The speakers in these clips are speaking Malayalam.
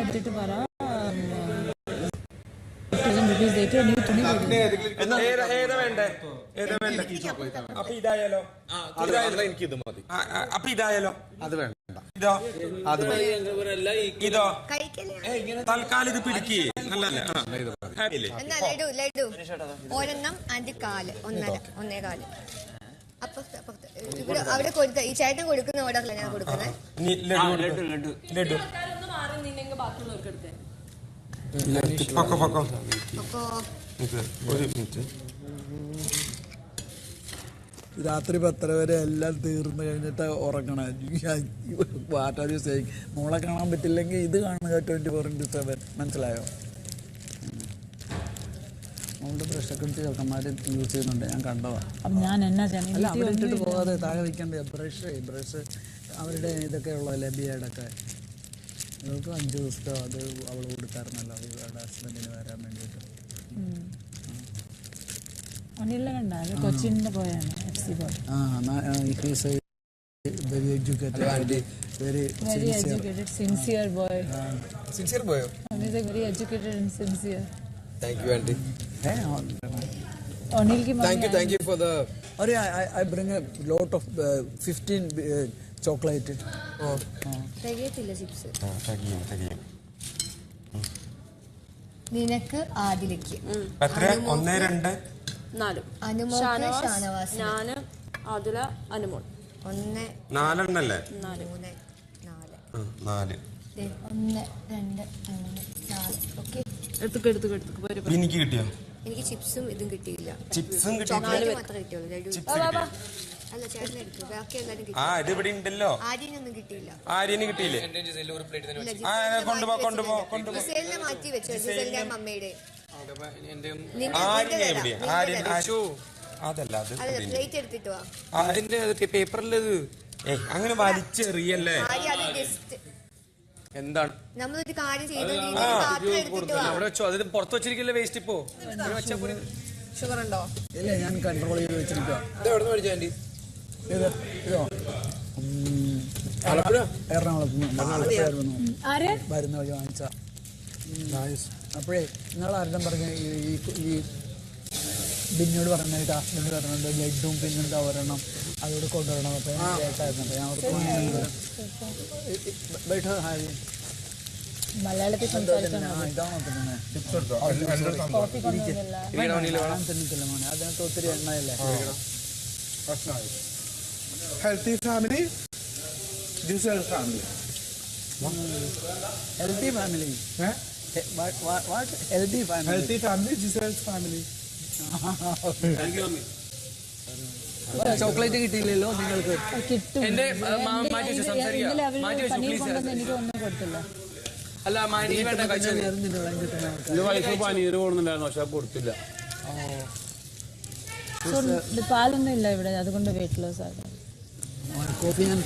എടുത്തിട്ട് പറ ₹5000 നീ തുണി ഏതാ വേണ്ടേ അപ്പൊ ഇതായാലോ എനിക്കിത് മതി. അപ്പൊ ഇതായാലോ അത് വേണ്ട. ഇതോ അത് ഇതോ തൽക്കാലം ഇത് പിടിക്കേ നല്ലല്ലേ ലഡു ഒരെണ്ണം അതിന്റെ കാല് ഒന്നേകാല്. അപ്പൊ ഇവിടെ അവിടെ കൊടുത്ത ഈ ചേട്ടൻ കൊടുക്കുന്ന ഓർഡറില്ല ഞാൻ കൊടുക്കുന്നത്. ലഡു ഒരു മിനിറ്റ്. രാത്രി 10 വരെ എല്ലാം തീർന്നു കഴിഞ്ഞിട്ട് ഉറങ്ങണം. വാട്ടാ ദിവസം മോളെ കാണാൻ പറ്റില്ലെങ്കിൽ ഇത് കാണുക 24/7. മനസ്സിലായോ? മോളുടെ ബ്രഷൊക്കെ എടുത്ത് ചെറുക്കന്മാർ യൂസ് ചെയ്യുന്നുണ്ട്, ഞാൻ കണ്ടതാണ്. ഞാൻ എന്നാ അല്ല അവിടെ ഇട്ടിട്ട് പോകാതെ താഴെ വയ്ക്കേണ്ട ബ്രഷ് അവരുടെ ഇതൊക്കെ ഉള്ളതല്ലേ ബിയേഡൊക്കെ. അവൾക്ക് 5 ദിവസത്തെ അത് അവൾ കൊടുക്കാറുണ്ടല്ലോ അവരുടെ ഹസ്ബൻഡിന് വരാൻ വേണ്ടിയിട്ട്. കൊച്ചിന്റെ പോയാണ് very educated sincere boy. Sincere boy. He's a very educated and sincere. Thank you, auntie. Anil ki Thank you for the. I bring a lot of 15 chocolate. തികയത്തില്ല chips. നിനക്ക് ആദിലേക്ക് എത്ര 1 2 4 അനുമോൾക്ക് ഷാനവാസ് ഞാന് ആദില അനുമോൾ 1 4 3 4 1 2 3 4. ഓക്കെ എടുത്തു എനിക്ക് കിട്ടിയോ? എനിക്ക് ചിപ്സും ഇതും കിട്ടിയില്ല. ചിപ്സും ചോക്ലേറ്റ് മാത്രമേ കിട്ടിയുള്ളൂ. ലഡു അല്ല ചേട്ടനെ എടുത്തു. ബാക്കി എല്ലാവരും കിട്ടി. ഇത് ഇവിടെ ഉണ്ടല്ലോ. ആര്യനൊന്നും കിട്ടിയില്ല. ആര്യന് കിട്ടിയില്ലേ? കൊണ്ടുപോ ജിസേലിനെ മാറ്റി വെച്ചു. ജിസേലിന്റെ മമ്മയുടെ അതല്ല പ്ലേറ്റ് എടുത്തിട്ട് വാ. അതിന്റെ പേപ്പറിലത് അങ്ങനെ വലിച്ചെറിയല്ലേ. എന്താണ് നമ്മളൊരു കാര്യം ചെയ്തു അവിടെ വെച്ചോ. അത് പുറത്ത് വെച്ചിരിക്കില്ല വേസ്റ്റ്. ഇപ്പോ ഷുഗർ ഉണ്ടോ? ഇല്ല, ഞാൻ കൺട്രോൾ ചെയ്ത് വെച്ചിരിക്കുക. എവിടെ നിന്ന് മേടിച്ചാ ആന്റി? ഇതോ എറണാകുളത്ത് വരുന്ന വഴി വാങ്ങിച്ച. അപ്പോഴേ നിങ്ങൾ ആരുടെ പറഞ്ഞ ഈ ബിന്നോട് പറഞ്ഞിട്ട് ഹസ്ബൻഡ് പറഞ്ഞിട്ട് ലഡും പിന്നെന്താ ഒരെണ്ണം അതോട് കൊണ്ടുവരണം. അപ്പൊ ഞാൻ കേട്ടായിരുന്നു. ഞാൻ അവർക്ക് മലയാളത്തിൽ സംസാരിക്കണം. തിന്നിട്ടില്ല മോനെ, അതിനകത്ത് ഒത്തിരി എണ്ണയല്ലേ. Healthy family, Giselle family. Healthy family. What? Healthy family. Healthy family, Giselle's family. Chocolate കിട്ടിയില്ലല്ലോ നിങ്ങൾക്ക്? കിട്ടും. എനിക്ക് ഒന്നും കൊടുത്തില്ല. അല്ല വൈഫ് പനീർ കൊടുക്കുന്നുണ്ടായിരുന്നു, പക്ഷെ കൊടുത്തില്ല. പാലൊന്നും ഇല്ല ഇവിടെ, അതുകൊണ്ട് വെയിറ്റ് ലോസ് ആകാം. കോഫി ഞാൻ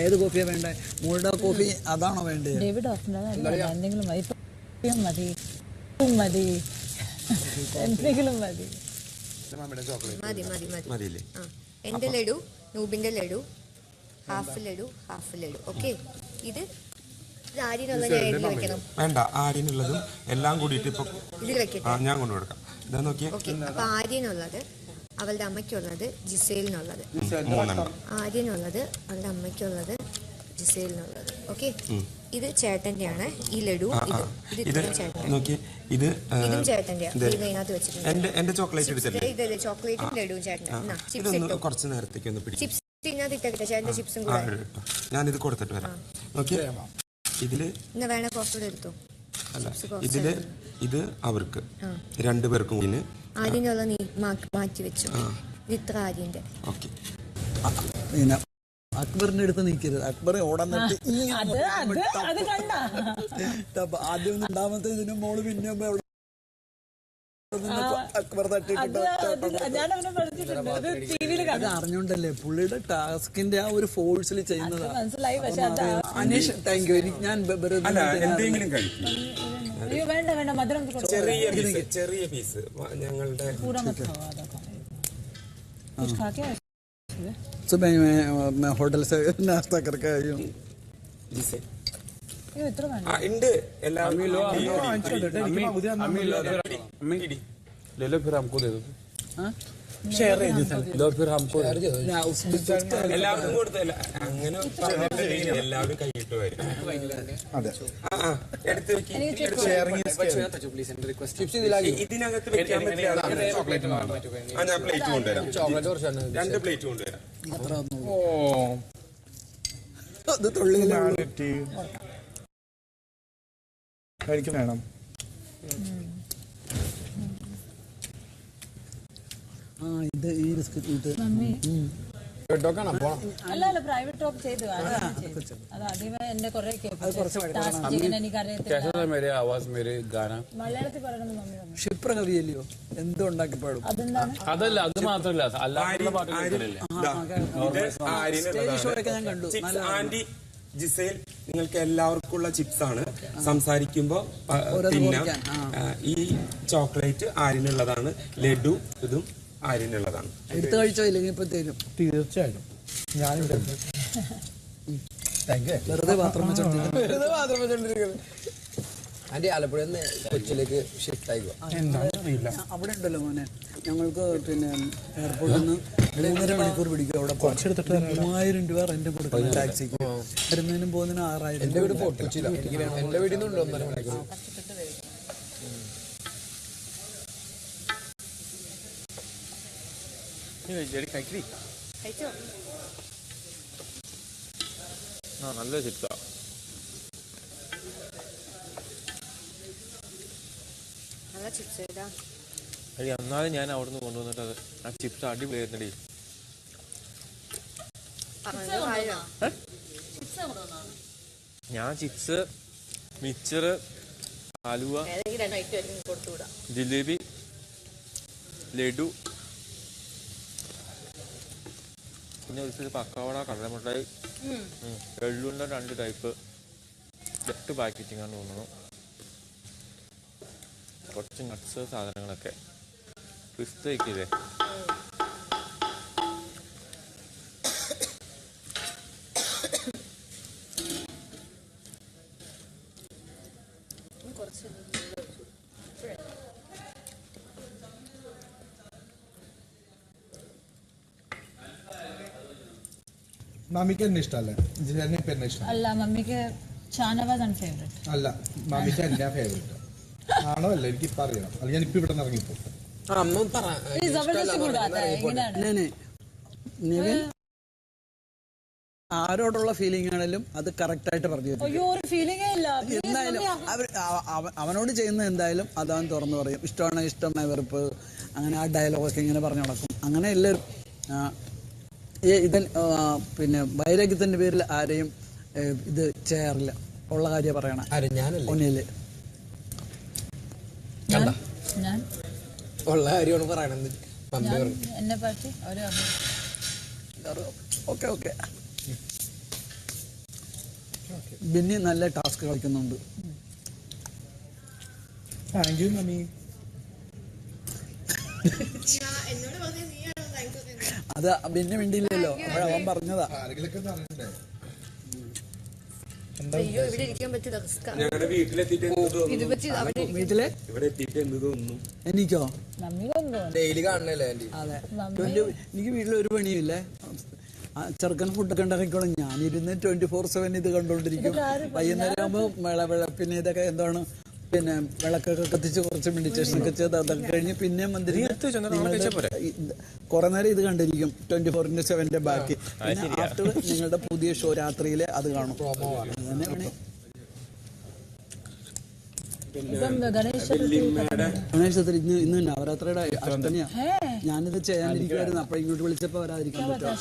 ഏത് കോഫിയാണ് വേണ്ടേ? മോളുടെ കോഫി അതാണോ വേണ്ടത്? ഡേവിഡ് എന്തെങ്കിലും മതി എന്തെങ്കിലും മതി. എന്റെ ലഡു, നൂബിന്റെ ലഡു, ഹാഫ് ലഡു. ഓക്കെ, ഇത് ആര്യനുള്ള വേണ്ട. ആര്യനുള്ളതും എല്ലാം കൂടിയിട്ട് ഇപ്പൊ ഇതിൽ വെക്കട്ടെ. ഞാൻ കൊണ്ടുകൊടുക്കാം. ഇതാ നോക്കിയേ. അപ്പൊ ആര്യനുള്ളത്, അവളുടെ അമ്മയ്ക്കുള്ളത്, ജിസേലിനുള്ളത്. ആര്യനുള്ളത്, അവളുടെ അമ്മയ്ക്കുള്ളത്, ജിസേലിനുള്ളത്. ഓക്കെ, ഇത് ചേട്ടന്റെയാണ്. ഈ ലഡു ഇതും ചേട്ടന്റെയാണ്. ഇതിനകത്ത് വെച്ചിട്ടുണ്ട്. എന്റെ ചോക്ലേറ്റ് ഇതല്ലേ ചോക്ലേറ്റും ലഡുവും ചേട്ടൻ. ചിപ്സ് കുറച്ച് നേരത്തേക്ക് ഒന്ന് പിടിക്കും. ചിപ്സ് ഇതിനകത്ത് ഇട്ടേ, ചേട്ടന്റെ ചിപ്സും കൂടെ. ഞാനിത് കൊടുത്തിട്ട് വരാം. ഓക്കെ, ഇതില് വേണ കുറച്ചുകൂടെ എടുത്തോ. അല്ല, ഇത് അവർക്ക് 2 പേർക്കും കൂടി ആര്യനുള്ള നീ മാറ്റി വെച്ചു. ഇത്ര ആര്യന്റെ. ഓക്കെ, അക്ബറിന്റെ അടുത്ത് നിൽക്കരുത്. അക്ബർ ഓടന്നിട്ട് ആദ്യം 2ാമത്തെ ഇതിന് മോള് പിന്നെ അക്ബർ തട്ടിട്ട് അറിഞ്ഞോണ്ടല്ലേ പുള്ളിയുടെ ടാസ്കിന്റെ ആ ഒരു ഫോഴ്സിൽ ചെയ്യുന്നതാണ്. Aneesh, thank you. എനിക്ക് ഞാൻ എന്തെങ്കിലും കഴിക്കും. ചെറിയ പീസ് ഞങ്ങളുടെ सुबह मैं होटल से नाश्ता करके आई हूँ. അയ്യോ ഇത്ര വേണ്ട ഉണ്ട് अम्मी लो എല്ലാവരും अम्मी लो फिर अम्मी ले लो फिर हमको दे दो ഷെയർ ചെയ്ത് लो फिर हमको दे दो। എല്ലാവർക്കും കൊടുത്തല്ല അങ്ങനെ പറഞ്ഞിട്ട് എല്ലാവരും കൈയിട്ട് വരും അതെ എടുത്ത് വെക്കി ഇതിനകത്ത് വെക്കാൻ പറ്റില്ല ഞാൻ പ്ലേറ്റ് കൊണ്ടുവരാം 2 പ്ലേറ്റ് കൊണ്ടുവരാം ഓ അത് തൊള്ളിയില്ല എനിക്ക് വേണം ആ ഇത് ഈ റിസ്ക് ഇത് മമ്മി കേട്ടോക്കണം പോണം അല്ല അല്ല പ്രൈവറ്റ് ടോക്ക് ചെയ്തു അത് ആദ്യമേ എന്റെ കുറെ ടാസ്ക് ചെയ്യാൻ എനിക്കറിയത്തില്ല कैसा था मेरे आवाज मेरे गाना മലയാളത്തിൽ പറയണമെന്ന് മമ്മി പറഞ്ഞു ക്ഷിപ്ര കവിയല്ലയോ എന്തോ ഉണ്ടാക്കി പാടും അതെന്താണ് അതല്ല അത് മാത്രല്ല അല്ലാതെ പാട്ട് കേൾക്കലില്ലേ സ്റ്റേജ് ഷോ ഒക്കെ ഞാൻ കണ്ടു ചിപ്സ് ആന്റി ജിസേൽ നിങ്ങൾക്ക് എല്ലാവർക്കും ഉള്ള ചിപ്സ് ആണ് സംസാരിക്കുമ്പോ പിന്നെ ഈ ചോക്ലേറ്റ് ആരിനുള്ളതാണ് ലഡു ഇതും ആരിനുള്ളതാണ് എടുത്ത് കഴിച്ചോ ഇല്ലെങ്കിൽ ഇപ്പൊ തരും തീർച്ചയായിട്ടും ഞാനിവിടെ വെറുതെ പാത്രം വെച്ചോണ്ടിരിക്കുന്നു ആന്റി ആലപ്പുഴ കൊച്ചിയിലേക്ക് ഷിഫ്റ്റ് ആയിക്കോ എന്താണെന്നറിയില്ല അവിടെ ഉണ്ടല്ലോ മോനെ ഞങ്ങൾക്ക് പിന്നെ എയർപോർട്ടിൽ നിന്ന് 3.5 മണിക്കൂർ പിടിക്കും അവിടെ 3000 രൂപ റെന്റ് കൊടുക്കണം ടാക്സിക്ക് വരുന്നതിനും പോകുന്നതിനും 6000. എന്റെ വീട് കൊച്ചിയില്ല എനിക്ക് വേണം എന്റെ വീട്ടിൽ നിന്നുണ്ട് 1.5 മണിക്കൂർ കഴിച്ചോ നല്ല ചിപ്സാ നല്ല ചിപ്സ് ഇതാ അടി എന്നാലും ഞാൻ അവിടുന്ന് കൊണ്ടുവന്നിട്ട് അത് ആ ചിപ്സ് അടിപൊളിയായിരുന്നടി ഞാൻ ചിപ്സ് മിച്ചർ ഹലുവ ജിലേബി ലഡു പിന്നെ ഒരു പക്കവട കടലമുട്ടായി എള്ളുണ്ട 2 ടൈപ്പ് 8 പാക്കറ്റിങ്ങാണ് തോന്നുന്നു കുറച്ച് നട്ട്സ് സാധനങ്ങളൊക്കെ പിസ്ത വയ്ക്കില്ലേ മാമിക്ക് എന്നെ ഇഷ്ടമല്ലേ ജിസേലിനെ ഇപ്പൊ എന്നെ ഇഷ്ടം അല്ല മമ്മിക്ക് ഷാനവാസ് ആണ് ഫേവറേറ്റ് അല്ല മാമിക്ക് എന്നെ ഫേവറേറ്റ് ആണോ അല്ല എനിക്ക് ഇപ്പൊ അറിയണം അല്ലെങ്കിൽ ഞാൻ ഇപ്പൊ ഇവിടെ നിന്ന് ഇറങ്ങിപ്പോ അമ്മ പറ ജബർദസ്തി കൂടാത്ത എങ്ങനെയാണ് നിവിൻ ആരോടുള്ള ഫീലിംഗ് ആണെങ്കിലും അത് കറക്റ്റ് ആയിട്ട് പറഞ്ഞു തരും. അയ്യോ ഒരു ഫീലിംഗേ ഇല്ല എന്തായാലും അവനോട് ചെയ്യുന്നത് എന്തായാലും അതവൻ തുറന്നു പറയും. ഇഷ്ടമാണ് ഇഷ്ടമായ വെറുപ്പ് അങ്ങനെ ആ ഡയലോഗൊക്കെ ഇങ്ങനെ പറഞ്ഞു നടക്കും. അങ്ങനെ എല്ലാവരും പിന്നെ വൈരാഗ്യത്തിന്റെ പേരിൽ ആരെയും ഇത് ചെയ്യാറില്ല. ഉള്ള കാര്യം പറയണം. ഒന്നില് ഞാൻ ഉള്ള കാര്യമാണ് പറയണത്. എന്നെ പറ്റി ഓക്കെ ഓക്കെ ബിന്നി നല്ല ടാസ്ക് കളിക്കുന്നുണ്ട്. Thank you mummy. അത് പിന്നെ മിണ്ടിയില്ലല്ലോ, അവൻ പറഞ്ഞതാ. അയ്യോ ഇവിടെ ഇരിക്കാൻ പറ്റില്ല റിസ്കാ. ഞങ്ങളുടെ വീട്ടിലെത്തിയിട്ട് ഇത് വെച്ച് അവിടെ വീട്ടിലെ ഇവിടെ എത്തിയിട്ട് എന്ത് തോന്നുന്നു? എനിക്കോ ഡെയിലി കാണണല്ലേ ആന്റി? അതെ, എനിക്ക് വീട്ടിൽ ഒരു പണിയില്ലേ. ചെറുക്കൻ ഫുഡൊക്കെ ഉണ്ടാക്കിക്കോളും. ഞാനിരുന്ന് 24/7 ഇത് കണ്ടോണ്ടിരിക്കും. വൈകുന്നേരം ആകുമ്പോൾ പിന്നെ ഇതൊക്കെ എന്താണ് പിന്നെ വിളക്കൊക്കെ കത്തിച്ച് കുറച്ച് മെഡിറ്റേഷനൊക്കെ ചെയ്ത് അതൊക്കെ കഴിഞ്ഞ് പിന്നെ കുറെ നേരം ഇത് കണ്ടിരിക്കും 24/7 ബാക്കി. പിന്നെ ആഫ്റ്റർ നിങ്ങളുടെ പുതിയ ഷോ രാത്രിയിലെ അത് കാണും. അങ്ങനെ ഗണേശ ചതുർത്ഥി ഇന്ന് നവരാത്രിയുടെ അഷ്ടമിയാ. ഞാനിത് ചെയ്യാനിരിക്കുമായിരുന്നു. അപ്പൊ ഇങ്ങോട്ട് വിളിച്ചപ്പോ വരാതിരിക്കാൻ പറ്റുമോ?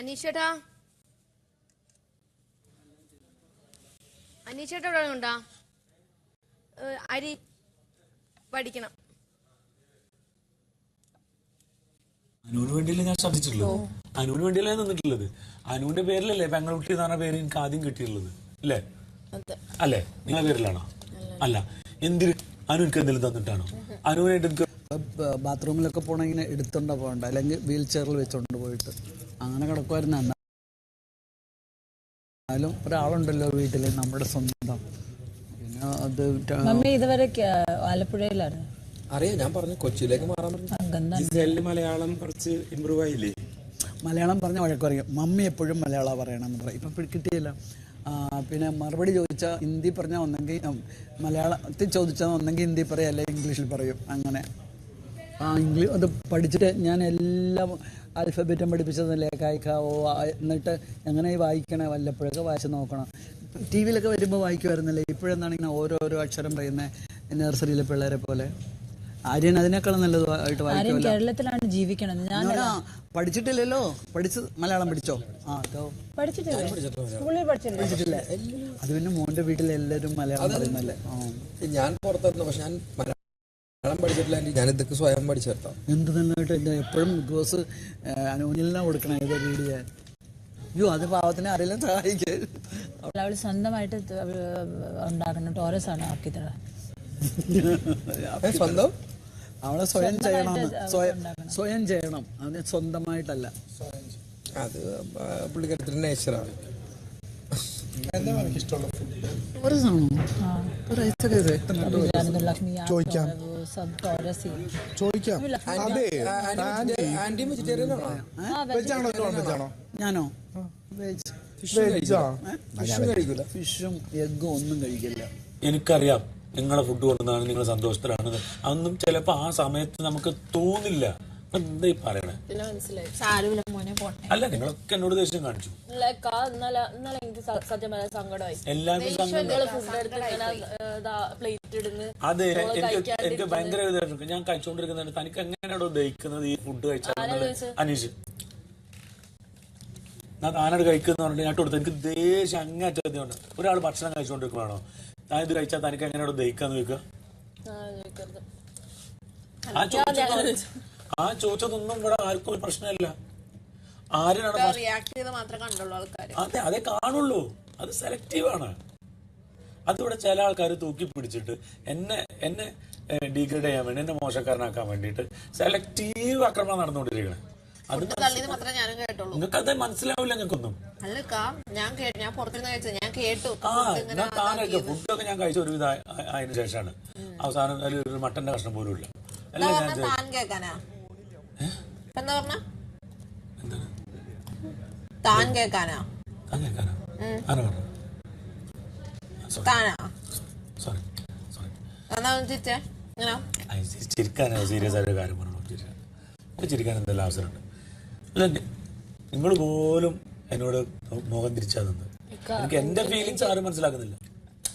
അനീഷേട്ടാ അനീഷേട്ടാ ഇവിടെ ഉണ്ടാ അരി പഠിക്കണം. അനുവിന് വേണ്ടിയല്ലേ ഞാൻ ശ്രദ്ധിച്ചിട്ടുള്ളത്. അനുവിന് വേണ്ടിയല്ലേ നിന്നിട്ടുള്ളത്. അനുവിന്റെ പേരിലല്ലേ പെങ്ങളുട്ടി എന്ന് പറഞ്ഞ പേര് എനിക്ക് ആദ്യം കിട്ടിയിട്ടുള്ളത് അല്ലേ? അല്ലേ നിങ്ങളെ പേരിലാണോ? അല്ല. എന്തിന് അനുവിനക്ക് എന്തെങ്കിലും തന്നിട്ടാണോ? അനുവിനായിട്ട് എനിക്ക് ബാത്റൂമിലൊക്കെ പോകണം ഇങ്ങനെ എടുത്തോണ്ടാ പോകണ്ട, അല്ലെങ്കിൽ വീൽ ചെയറിൽ വെച്ചോണ്ട് പോയിട്ട് അങ്ങനെ കിടക്കുമായിരുന്നു. എന്നാലും ഒരാളുണ്ടല്ലോ വീട്ടില് നമ്മുടെ സ്വന്തം. പിന്നെ അത് മമ്മി ഇതുവരെ ആലപ്പുഴയിലാണ്. അറിയാം, ഞാൻ പറഞ്ഞു കൊച്ചിയിലേക്ക് മാറാൻ പറഞ്ഞു. മലയാളം കുറച്ച് ഇമ്പ്രൂവ് ആയില്ലേ? മലയാളം പറഞ്ഞ വഴക്കറിയും. മമ്മി എപ്പോഴും മലയാളം പറയണമെന്ന് പറയും. ഇപ്പം കിട്ടിയില്ല. പിന്നെ മറുപടി ചോദിച്ചാൽ ഹിന്ദി പറഞ്ഞാൽ ഒന്നെങ്കിൽ മലയാളത്തിൽ ചോദിച്ചാൽ ഒന്നെങ്കിൽ ഹിന്ദി പറയും, അല്ലെങ്കിൽ ഇംഗ്ലീഷിൽ പറയും. അങ്ങനെ ഇംഗ്ലീഷ് അത് പഠിച്ചിട്ട് ഞാൻ എല്ലാം ആൽഫബറ്റും പഠിപ്പിച്ചതല്ലേ, കായ്ക്കാവോ, എന്നിട്ട് എങ്ങനെ വായിക്കണേ വല്ലപ്പോഴൊക്കെ വായിച്ച് നോക്കണം. ടി വിയിലൊക്കെ വരുമ്പോൾ വായിക്കുമായിരുന്നല്ലേ. ഇപ്പോഴെന്താണ് ഇങ്ങനെ ഓരോരോ അക്ഷരം പറയുന്നത് നഴ്സറിയിലെ പിള്ളേരെ പോലെ. ആര്യൻ അതിനേക്കാളും നല്ലതായിട്ട് വായിക്കുമല്ലോ. കേരളത്തിലാണ് ജീവിക്കണത്. ഞാൻ പഠിച്ചിട്ടില്ലല്ലോ. പഠിച്ചത് മലയാളം പഠിച്ചോ? പഠിച്ചിട്ടില്ല. അത് പിന്നെ മോന്റെ വീട്ടിൽ എല്ലാവരും മലയാളം പറയുന്നല്ലേ. ഞാൻ പുറത്തായിരുന്നു, പക്ഷെ ഞാൻ മലയാളം പഠിച്ചിട്ടില്ല. ഞാൻ ഇതൊക്കെ സ്വയം പഠിച്ചെടുത്താ. എന്ത് നന്നായിട്ട് എപ്പോഴും ബിഗ് ബോസ് അനുവിനെല്ലാം കൊടുക്കണം ഇത് റീഡ് ചെയ്യാൻ. അയ്യോ അത് പാവത്തിനെ ആരെല്ലാം സഹായിക്കാൻ. അവള് സ്വന്തമായിട്ട് ഉണ്ടാക്കണം. ടോറസ് ആണ് ആക്കിത്തറ. സ്വന്തം അവളെ സ്വയം ചെയ്യണം. സ്വയം ചെയ്യണം, അത് സ്വന്തമായിട്ടല്ല. അത് പുള്ളിക്കാരത്തിന്റെ നേച്ചറാണ്. ആന്റി വെജിറ്റേറിയൻ ആണോ? ഞാനോ? കഴിക്കൂല. ഫിഷും എഗ്ഗും ഒന്നും കഴിക്കില്ല. എനിക്കറിയാം നിങ്ങളെ ഫുഡ് കൊണ്ടുവന്നാണ്, നിങ്ങൾ സന്തോഷത്തിലാണ്. അതൊന്നും ചിലപ്പോ ആ സമയത്ത് നമുക്ക് തോന്നില്ല. എന്താ ഈ പറയണേ? അല്ല, നിങ്ങളൊക്കെ എന്നോട് ദേഷ്യം കാണിച്ചു. അതെ, എനിക്ക് ഭയങ്കര ഇതായിരുന്നു. ഞാൻ കഴിച്ചുകൊണ്ടിരിക്കുന്നുണ്ട്. തനിക്ക് എങ്ങനെയാണോ ദഹിക്കുന്നത് ഈ ഫുഡ് കഴിച്ചാൽ? അനീഷ് ഞാൻ താനോട് കഴിക്കുന്ന പറഞ്ഞിട്ട് ഞാൻ കൊടുത്തു. എനിക്ക് ദേഷ്യം അങ്ങേറ്റണ്ട്. ഒരാൾ ഭക്ഷണം കഴിച്ചുകൊണ്ടിരിക്കുവാണോ താൻ ഇത് കഴിച്ചാൽ തനിക്ക് എങ്ങനെയാണോ ദഹിക്കാന്ന് ചോദിക്കുക? ആ ചോദിച്ചതൊന്നും ഇവിടെ ആർക്കും ഒരു പ്രശ്നമില്ല. ആരാണ് അതെ, അതേ കാണുള്ളൂ. അത് സെലക്റ്റീവാണ്. അതിവിടെ ചില ആൾക്കാർ തൂക്കി പിടിച്ചിട്ട് എന്നെ ഡീഗ്രേഡ് ചെയ്യാൻ വേണ്ടി, എന്നെ മോശക്കാരനാക്കാൻ വേണ്ടിയിട്ട് സെലക്റ്റീവ് ആക്രമണം നടന്നുകൊണ്ടിരിക്കണേ. നിങ്ങൾക്ക് അത് മനസ്സിലാവില്ല. ഞങ്ങൾക്കൊന്നും താനൊക്കെ ഫുഡൊക്കെ ഞാൻ കഴിച്ച ഒരുവിധ അതിന് ശേഷമാണ് അവസാനം ഒരു മട്ടന്റെ കഷ്ണം പോലും ഇല്ല. ചിരിക്കാനോ സീരിയസ് ആയിട്ട് കാര്യം പറഞ്ഞു ചിരിക്കാൻ എന്തെല്ലാം അവസരമുണ്ട്. അല്ല, നിങ്ങൾ പോലും എന്നോട് മുഖം തിരിച്ചാ തന്നത്. എനിക്ക് എന്റെ ഫീലിങ്സ് ആരും മനസ്സിലാക്കുന്നില്ല.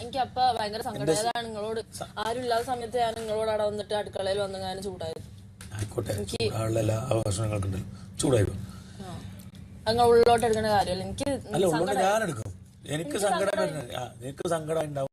എനിക്ക് അപ്പൊ ഭയങ്കര സങ്കടം. നിങ്ങളോട് ആരും ഇല്ലാത്ത സമയത്ത് ഞാൻ നിങ്ങളോട് അവിടെ വന്നിട്ട് അടുക്കളയിൽ വന്ന് ഞാൻ ചൂടായിരുന്നു. ആയിക്കോട്ടെ, എല്ലാ അവകാശങ്ങൾക്കുണ്ടല്ലോ, ചൂടായിരുന്നു. നിങ്ങൾ ഉള്ളോട്ട് എടുക്കുന്ന കാര്യമല്ല. എനിക്ക് അല്ല, ഉള്ളോട്ട് ഞാൻ എടുക്കും. എനിക്ക് സങ്കടം വരുന്നത്, എനിക്ക് സങ്കടം ഉണ്ടാവും.